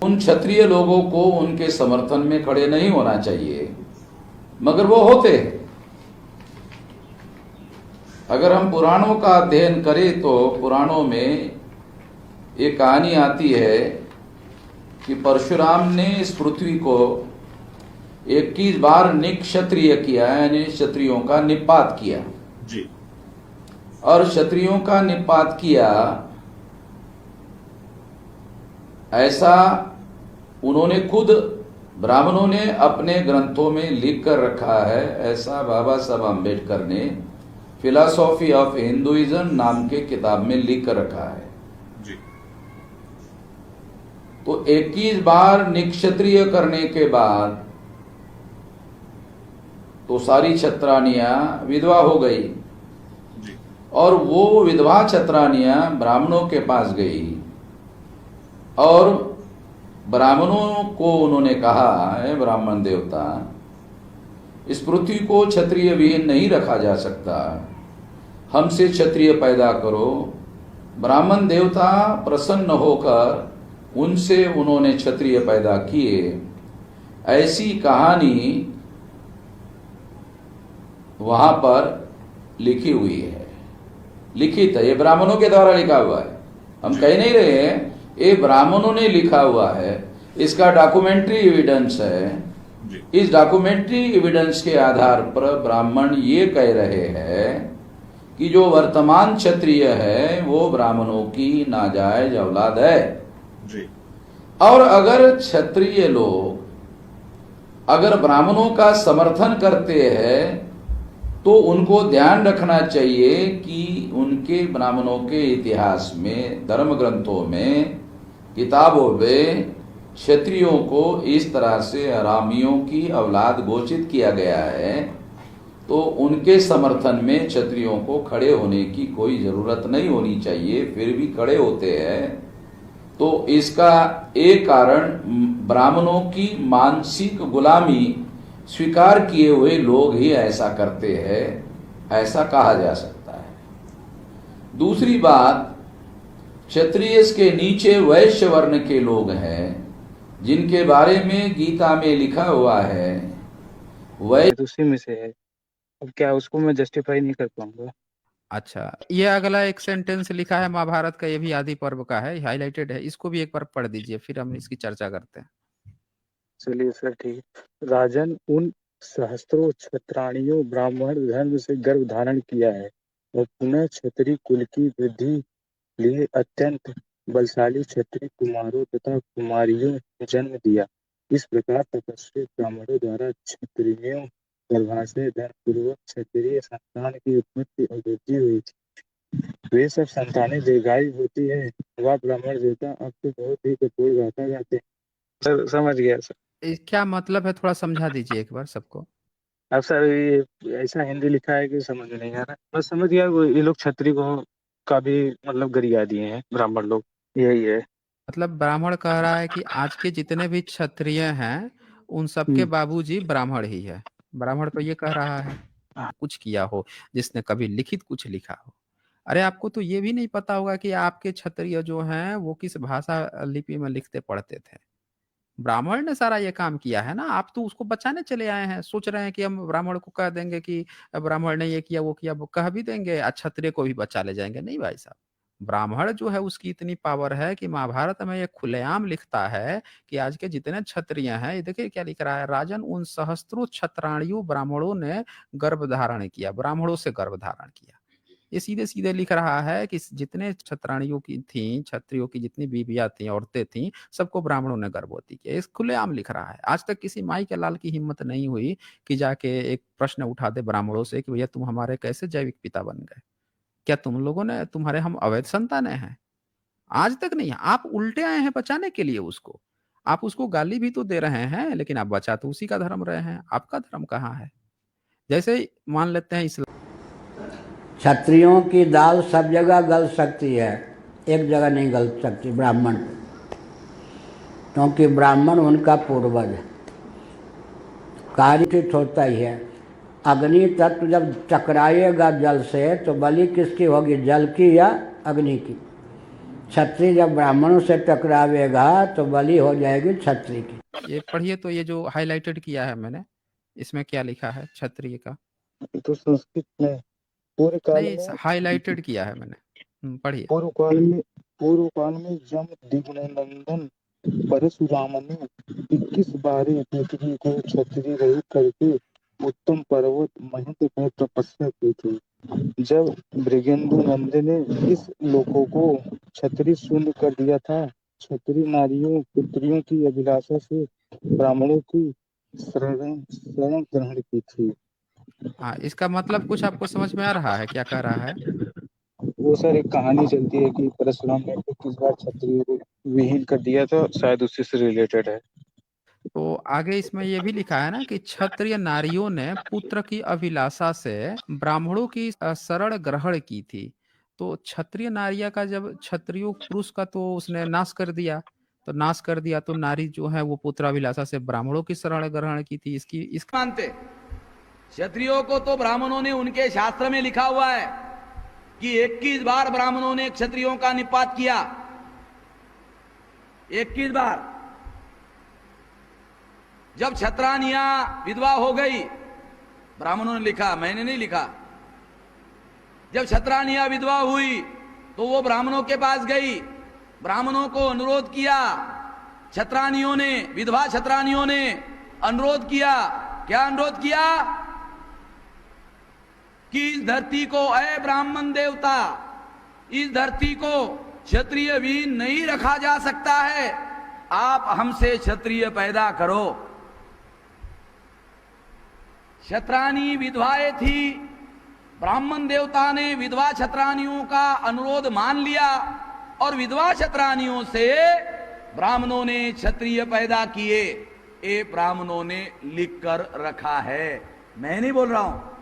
उन क्षत्रिय लोगों को उनके समर्थन में खड़े नहीं होना चाहिए, मगर वो होते। अगर हम पुराणों का अध्ययन करें तो पुराणों में एक कहानी आती है कि परशुराम ने इस पृथ्वी को 21 बार निक्षत्रिय किया, यानी क्षत्रियों का निपात किया जी। और क्षत्रियों का निपात किया, ऐसा उन्होंने खुद ब्राह्मणों ने अपने ग्रंथों में लिख कर रखा है। ऐसा बाबा साहब अम्बेडकर ने फिलॉसफी ऑफ हिंदुइज्म नाम के किताब में लिख कर रखा है। जी। तो 21 बार निक्षत्रिय करने के बाद तो सारी छत्रानियां विधवा हो गई जी। और वो विधवा छत्रानियां ब्राह्मणों के पास गई और ब्राह्मणों को उन्होंने कहा, है ब्राह्मण देवता, इस पृथ्वी को क्षत्रिय विहीन नहीं रखा जा सकता, हमसे क्षत्रिय पैदा करो। ब्राह्मण देवता प्रसन्न होकर उनसे उन्होंने क्षत्रिय पैदा किए। ऐसी कहानी वहां पर लिखी हुई है, लिखित है, ये ब्राह्मणों के द्वारा लिखा हुआ है। हम कह नहीं रहे हैं, ये ब्राह्मणों ने लिखा हुआ है, इसका डॉक्यूमेंट्री एविडेंस है। इस डॉक्यूमेंट्री एविडेंस के आधार पर ब्राह्मण ये कह रहे हैं कि जो वर्तमान क्षत्रिय है वो ब्राह्मणों की नाजायज औलाद है जी। और अगर क्षत्रिय लोग अगर ब्राह्मणों का समर्थन करते हैं तो उनको ध्यान रखना चाहिए कि उनके ब्राह्मणों के इतिहास में, धर्म ग्रंथों में, किताबों में क्षत्रियों को इस तरह से हरामियों की औलाद घोषित किया गया है, तो उनके समर्थन में क्षत्रियों को खड़े होने की कोई जरूरत नहीं होनी चाहिए, फिर भी खड़े होते हैं। तो इसका एक कारण ब्राह्मणों की मानसिक गुलामी स्वीकार किए हुए लोग ही ऐसा करते हैं, ऐसा कहा जा सकता है। दूसरी बात, क्षत्रिय के नीचे वैश्य वर्ण के लोग हैं जिनके बारे में गीता में लिखा हुआ है, वैश्य उसी में से है। अब क्या उसको मैं जस्टिफाई नहीं कर पाऊंगा। अच्छा, ये अगला एक सेंटेंस लिखा है महाभारत का, ये भी आदि पर्व का है, हाईलाइटेड है, इसको भी एक बार पढ़ दीजिए, फिर हम इसकी चर्चा करते हैं। चलिए सर, ठीक। राजन, उन सहस्त्रों क्षत्राणियों ब्राह्मण धर्म से गर्भ धारण किया है और पुनः क्षत्रिय कुल की वृद्धि लिए अत्यंत बलशाली क्षत्रिय कुमारों तथा कुमारियों जन्म दिया। इस प्रकार तपस्वी ब्राह्मणों द्वारा क्षत्रियों गर्भाशय धर्मपूर्वक क्षत्रिय संतान की उत्पत्ति और वृद्धि हुई थी। वे सब संतानें दीर्घायु होती है। वह ब्राह्मण देवता अब तो बहुत ही कठोर गाथा गाते हैं। सर समझ गया सर। क्या मतलब है, थोड़ा समझा दीजिए एक बार सबको। अब सर ये ऐसा हिंदी लिखा है कि समझ में नहीं आ रहा। बस समझ गया, ये लोग क्षत्रिय को का भी मतलब गरिया दिए हैं ब्राह्मण लोग, यही है। मतलब ब्राह्मण कह रहा है कि आज के जितने भी क्षत्रिय हैं उन सबके बाबूजी ब्राह्मण ही है। ब्राह्मण तो ये कह रहा है कुछ किया हो, जिसने कभी लिखित कुछ लिखा हो। अरे आपको तो ये भी नहीं पता होगा कि आपके क्षत्रिय जो हैं वो किस भाषा लिपि में लिखते पढ़ते थे। ब्राह्मण ने सारा ये काम किया है ना, आप तो उसको बचाने चले आए हैं, सोच रहे हैं कि हम ब्राह्मण को कह देंगे कि ब्राह्मण ने ये किया वो किया, वो कह भी देंगे, क्षत्रिय को भी बचा ले जाएंगे। नहीं भाई साहब, ब्राह्मण जो है उसकी इतनी पावर है कि महाभारत में ये खुलेआम लिखता है कि आज के जितने क्षत्रिय हैं, ये देखिए क्या लिख रहा है, राजन उन सहस्त्रों क्षत्राणियों ब्राह्मणों ने गर्भ धारण किया, ब्राह्मणों से गर्भ धारण किया। ये सीधे सीधे लिख रहा है कि जितने क्षत्राणियों की थी, क्षत्रियों की जितनी बीवियां थी, औरतें थी, सबको ब्राह्मणों ने गर्भवती किया। इस खुलेआम लिख रहा है। आज तक किसी माई के लाल की हिम्मत नहीं हुई कि जाके एक प्रश्न उठा दे ब्राह्मणों से कि भैया तुम हमारे कैसे जैविक पिता बन गए, क्या तुम लोगों ने, तुम्हारे हम अवैध संतानें हैं? आज तक नहीं। आप उल्टे आए हैं बचाने के लिए उसको। आप उसको गाली भी तो दे रहे हैं, लेकिन आप बचा तो उसी का धर्म रहे हैं। आपका धर्म कहाँ है? जैसे मान लेते हैं इस्लाम, क्षत्रियों की दाल सब जगह गल सकती है, एक जगह नहीं गल सकती, ब्राह्मण, क्योंकि ब्राह्मण उनका पूर्वज है। कार्य होता ही है। अग्नि तत्व जब टकराएगा जल से तो बलि किसकी होगी, जल की या अग्नि की? क्षत्रिय जब ब्राह्मणों से टकरावेगा तो बलि हो जाएगी क्षत्रिय की। ये पढ़िए तो, ये जो हाईलाइटेड किया है मैंने, इसमें क्या लिखा है क्षत्रिय का? तो संस्कृत में पूर्व काल नहीं, में हाईलाइटेड किया है मैंने, पढ़िए। पूर्व काल में जम दिग्नंदन परशुराम ने 21 बारी पृथ्वी को क्षत्रिय रहित करके उत्तम पर्वत महेंद्र में तपस्या की थी। जब मृगेंद्र नंद ने इस लोकों को क्षत्रिय शून्य कर दिया था, क्षत्रिय नारियों पुत्रियों की अभिलाषा से ब्राह्मणों की शरण ग्रहण की थी। हाँ, इसका मतलब कुछ आपको समझ में आ रहा है क्या कह रहा है? वो सर एक कहानी चलती है कि परशुराम ने 21 बार क्षत्रिय को विहीन कर दिया था, शायद उसी से रिलेटेड है। तो आगे इसमें ये भी लिखा है ना कि क्षत्रिय नारियों ने पुत्र की अभिलाषा से ब्राह्मणों की शरण ग्रहण की थी। तो क्षत्रिय नारिया का, जब क्षत्रियो पुरुष का तो उसने नाश कर दिया, तो नारी जो है वो पुत्राभिलाषा से ब्राह्मणों की शरण ग्रहण की थी। इसकी मानते क्षत्रियों को तो ब्राह्मणों ने, उनके शास्त्र में लिखा हुआ है कि 21 बार ब्राह्मणों ने क्षत्रियों का निपात किया, 21 बार। जब क्षत्रानिया विधवा हो गई, ब्राह्मणों ने लिखा, मैंने नहीं लिखा, जब क्षत्रानिया विधवा हुई तो वो ब्राह्मणों के पास गई, ब्राह्मणों को अनुरोध किया, क्षत्रानियों ने, विधवा क्षत्रानियों ने अनुरोध किया। क्या अनुरोध किया? कि इस धरती को, ऐ ब्राह्मण देवता, इस धरती को क्षत्रिय भी नहीं रखा जा सकता है, आप हमसे क्षत्रिय पैदा करो। क्षत्रानी विधवाएं थी, ब्राह्मण देवता ने विधवा क्षत्रानियों का अनुरोध मान लिया और विधवा क्षत्रानियों से ब्राह्मणों ने क्षत्रिय पैदा किए। ये ब्राह्मणों ने लिख कर रखा है, मैं नहीं बोल रहा हूं।